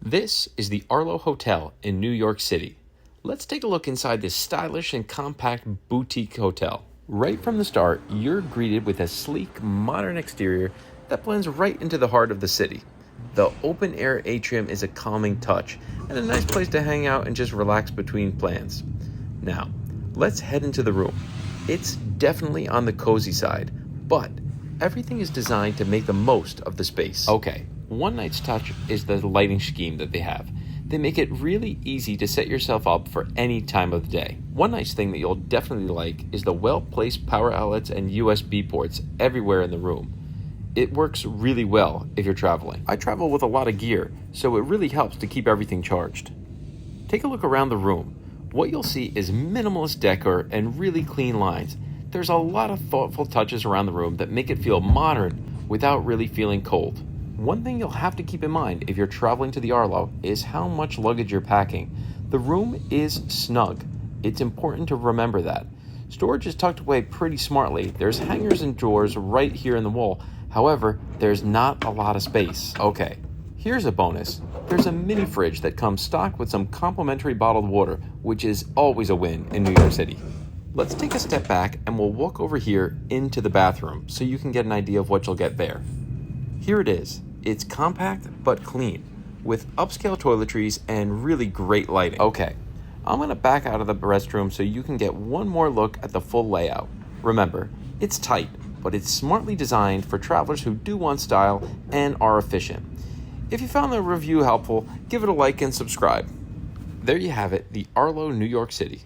This is the Arlo Hotel in New York City. Let's take a look inside this stylish and compact boutique hotel. Right from the start, you're greeted with a sleek, modern exterior that blends right into the heart of the city. The open-air atrium is a calming touch and a nice place to hang out and just relax between plans. Now, let's head into the room. It's definitely on the cozy side, but everything is designed to make the most of the space. Okay, one nice touch is the lighting scheme that they have. They make it really easy to set yourself up for any time of the day. One nice thing that you'll definitely like is the well-placed power outlets and USB ports everywhere in the room. It works really well if you're traveling. I travel with a lot of gear, so it really helps to keep everything charged. Take a look around the room. What you'll see is minimalist decor and really clean lines. There's a lot of thoughtful touches around the room that make it feel modern without really feeling cold. One thing you'll have to keep in mind if you're traveling to the Arlo is how much luggage you're packing. The room is snug. It's important to remember that. Storage is tucked away pretty smartly. There's hangers and drawers right here in the wall. However, there's not a lot of space. Okay, here's a bonus. There's a mini fridge that comes stocked with some complimentary bottled water, which is always a win in New York City. Let's take a step back and we'll walk over here into the bathroom so you can get an idea of what you'll get there. Here it is. It's compact but clean, with upscale toiletries and really great lighting. Okay, I'm going to back out of the restroom so you can get one more look at the full layout. Remember, it's tight, but it's smartly designed for travelers who do want style and are efficient. If you found the review helpful, give it a like and subscribe. There you have it, the Arlo New York City.